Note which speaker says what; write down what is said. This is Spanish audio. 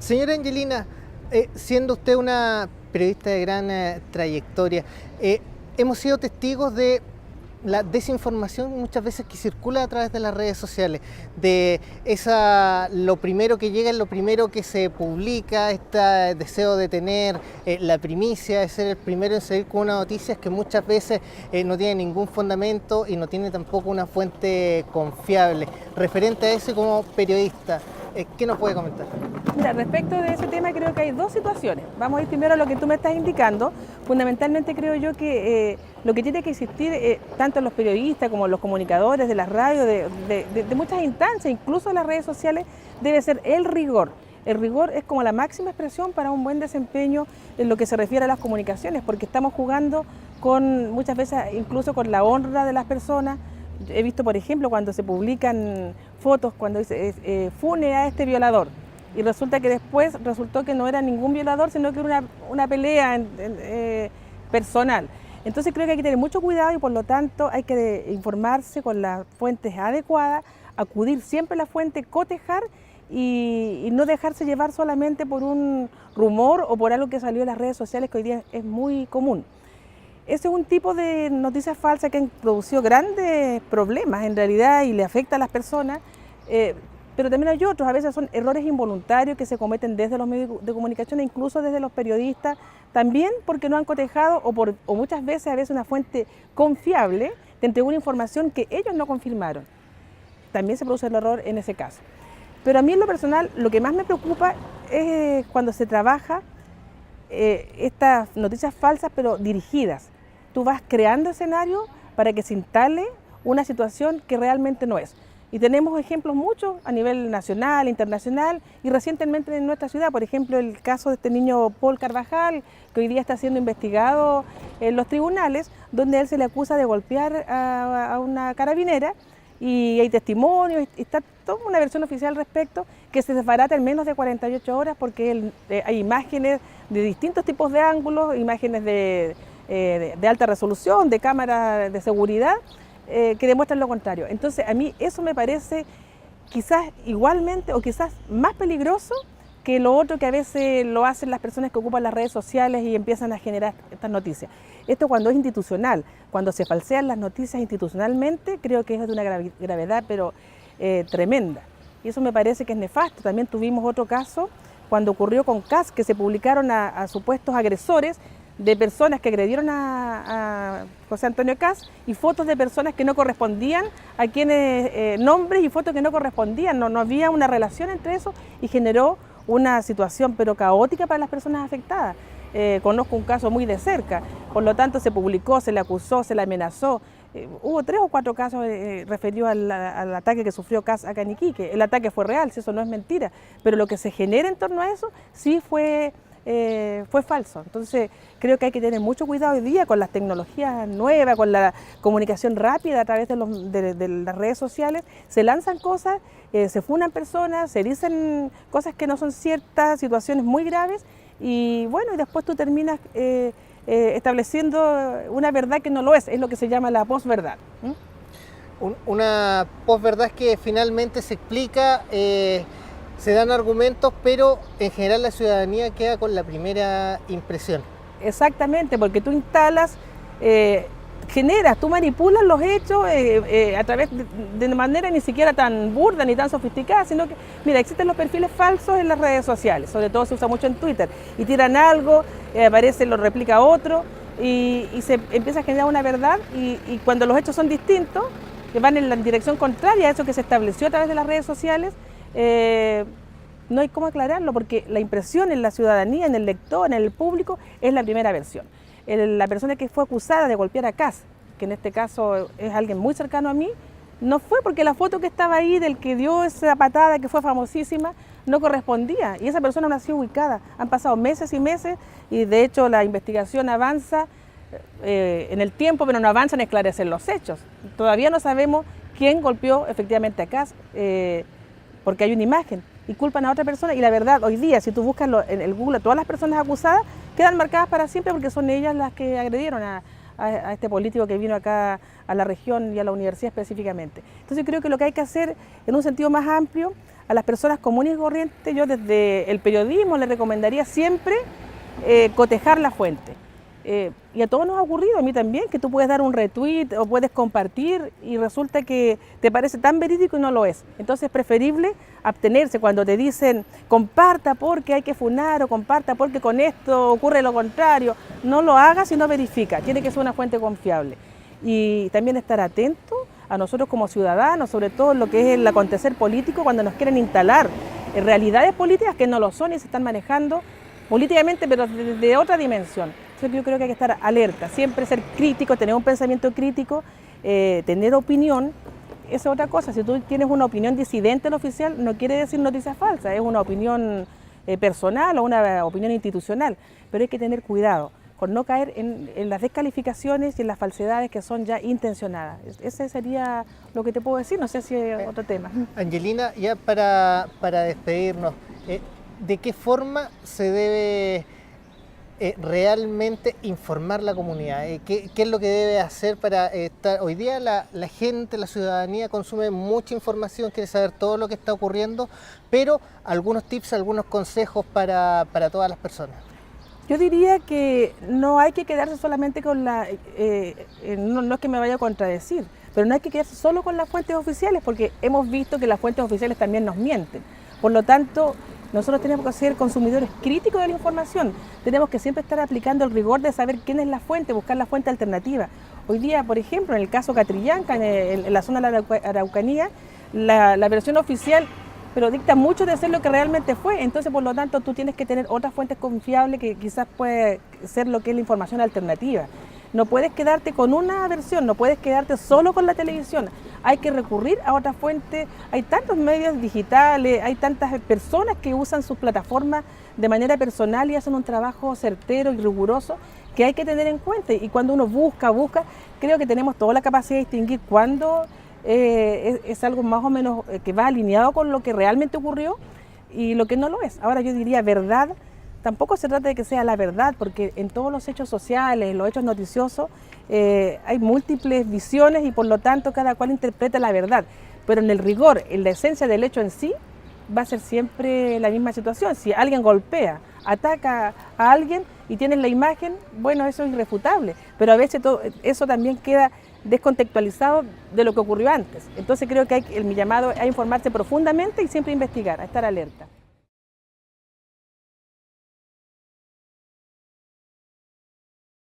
Speaker 1: Señora Angelina, siendo usted una periodista de gran trayectoria, hemos sido testigos de la desinformación muchas veces que circula a través de las redes sociales, de lo primero que llega es lo primero que se publica, este deseo de tener la primicia, de ser el primero en salir con una noticia que muchas veces no tiene ningún fundamento y no tiene tampoco una fuente confiable. Referente a eso como periodista, ¿qué nos puede comentar?
Speaker 2: Mira, respecto de ese tema creo que hay dos situaciones. Vamos a ir primero a lo que tú me estás indicando. Fundamentalmente creo yo que lo que tiene que existir, tanto los periodistas como los comunicadores de las radios, de muchas instancias, incluso de las redes sociales, debe ser el rigor. El rigor es como la máxima expresión para un buen desempeño en lo que se refiere a las comunicaciones, porque estamos jugando muchas veces incluso con la honra de las personas. He visto, por ejemplo, cuando se publican fotos, cuando dice fune a este violador, y resulta que después resultó que no era ningún violador, sino que era una pelea personal. Entonces creo que hay que tener mucho cuidado y por lo tanto hay que informarse con las fuentes adecuadas, acudir siempre a la fuente, cotejar y no dejarse llevar solamente por un rumor o por algo que salió en las redes sociales, que hoy día es muy común. Ese es un tipo de noticias falsas que han producido grandes problemas en realidad y le afecta a las personas, pero también hay otros, a veces son errores involuntarios que se cometen desde los medios de comunicación e incluso desde los periodistas, también porque no han cotejado o muchas veces una fuente confiable te entregó una información que ellos no confirmaron. También se produce el error en ese caso. Pero a mí en lo personal lo que más me preocupa es cuando se trabaja estas noticias falsas pero dirigidas. Tú vas creando escenarios para que se instale una situación que realmente no es. Y tenemos ejemplos muchos a nivel nacional, internacional y recientemente en nuestra ciudad. Por ejemplo, el caso de este niño Paul Carvajal, que hoy día está siendo investigado en los tribunales, donde él se le acusa de golpear a una carabinera y hay testimonios, y está toda una versión oficial al respecto que se desbarata en menos de 48 horas porque hay imágenes de distintos tipos de ángulos, imágenes de alta resolución, de cámaras de seguridad, que demuestran lo contrario. Entonces a mí eso me parece quizás igualmente o quizás más peligroso que lo otro que a veces lo hacen las personas que ocupan las redes sociales y empiezan a generar estas noticias. Esto cuando es institucional, cuando se falsean las noticias institucionalmente, creo que es de una gravedad pero tremenda. Y eso me parece que es nefasto. También tuvimos otro caso cuando ocurrió con CAS, que se publicaron a supuestos agresores de personas que agredieron a José Antonio Kast y fotos de personas que no correspondían a quienes, nombres y fotos que no correspondían, no había una relación entre eso y generó una situación pero caótica para las personas afectadas. Conozco un caso muy de cerca, por lo tanto se publicó, se le acusó, se le amenazó. Hubo 3 o 4 casos referidos al ataque que sufrió Kast acá en Iquique. El ataque fue real, si eso no es mentira, pero lo que se genera en torno a eso sí fue falso. Entonces creo que hay que tener mucho cuidado hoy día con las tecnologías nuevas, con la comunicación rápida a través de las redes sociales. Se lanzan cosas, se funan personas, se dicen cosas que no son ciertas, situaciones muy graves y bueno, y después tú terminas estableciendo una verdad que no lo es lo que se llama la posverdad.
Speaker 1: Una posverdad es que finalmente se explica, se dan argumentos, pero en general la ciudadanía queda con la primera impresión.
Speaker 2: Exactamente, porque tú instalas, generas, tú manipulas los hechos a través de manera ni siquiera tan burda ni tan sofisticada, sino que, mira, existen los perfiles falsos en las redes sociales, sobre todo se usa mucho en Twitter, y tiran algo, aparece, lo replica otro, y se empieza a generar una verdad, y cuando los hechos son distintos, que van en la dirección contraria a eso que se estableció a través de las redes sociales, no hay cómo aclararlo porque la impresión en la ciudadanía, en el lector, en el público, es la primera versión. La persona que fue acusada de golpear a Kast, que en este caso es alguien muy cercano a mí, no fue porque la foto que estaba ahí del que dio esa patada que fue famosísima no correspondía y esa persona no ha sido ubicada. Han pasado meses y meses y de hecho la investigación avanza en el tiempo, pero no avanza en esclarecer los hechos. Todavía no sabemos quién golpeó efectivamente a Kast, porque hay una imagen y culpan a otra persona y la verdad hoy día si tú buscas en el Google todas las personas acusadas quedan marcadas para siempre porque son ellas las que agredieron a este político que vino acá a la región y a la universidad específicamente. Entonces creo que lo que hay que hacer en un sentido más amplio, a las personas comunes y corrientes, yo desde el periodismo les recomendaría siempre cotejar la fuente. Y a todos nos ha ocurrido, a mí también, que tú puedes dar un retweet o puedes compartir y resulta que te parece tan verídico y no lo es. Entonces es preferible abstenerse cuando te dicen comparta porque hay que funar o comparta porque con esto ocurre lo contrario. No lo hagas si no verifica, tiene que ser una fuente confiable. Y también estar atento a nosotros como ciudadanos, sobre todo en lo que es el acontecer político, cuando nos quieren instalar realidades políticas que no lo son y se están manejando políticamente, pero desde otra dimensión. Entonces yo creo que hay que estar alerta, siempre ser crítico, tener un pensamiento crítico, tener opinión. Esa es otra cosa, si tú tienes una opinión disidente al oficial, no quiere decir noticias falsas, es una opinión personal o una opinión institucional, pero hay que tener cuidado con no caer en las descalificaciones y en las falsedades que son ya intencionadas. Ese sería lo que te puedo decir, no sé si es otro tema.
Speaker 1: Angelina, ya para despedirnos, ¿de qué forma se debe realmente informar la comunidad? ¿Qué es lo que debe hacer para estar? Hoy día la gente, la ciudadanía consume mucha información, quiere saber todo lo que está ocurriendo, pero algunos tips, algunos consejos para todas las personas.
Speaker 2: Yo diría que no hay que quedarse solamente con no es que me vaya a contradecir, pero no hay que quedarse solo con las fuentes oficiales, porque hemos visto que las fuentes oficiales también nos mienten. Por lo tanto, nosotros tenemos que ser consumidores críticos de la información, tenemos que siempre estar aplicando el rigor de saber quién es la fuente, buscar la fuente alternativa. Hoy día, por ejemplo, en el caso Catrillanca, en la zona de la Araucanía, la versión oficial pero dicta mucho de ser lo que realmente fue, entonces por lo tanto tú tienes que tener otras fuentes confiables que quizás puede ser lo que es la información alternativa. No puedes quedarte con una versión, no puedes quedarte solo con la televisión, hay que recurrir a otras fuentes, hay tantos medios digitales, hay tantas personas que usan sus plataformas de manera personal y hacen un trabajo certero y riguroso que hay que tener en cuenta, y cuando uno busca, creo que tenemos toda la capacidad de distinguir cuándo es algo más o menos que va alineado con lo que realmente ocurrió y lo que no lo es. Ahora yo diría verdad, tampoco se trata de que sea la verdad, porque en todos los hechos sociales, en los hechos noticiosos, hay múltiples visiones y por lo tanto cada cual interpreta la verdad, pero en el rigor, en la esencia del hecho en sí, va a ser siempre la misma situación. Si alguien golpea, ataca a alguien y tienes la imagen, bueno, eso es irrefutable, pero a veces eso también queda descontextualizado de lo que ocurrió antes. Entonces creo que mi llamado es a informarse profundamente y siempre investigar, a estar alerta.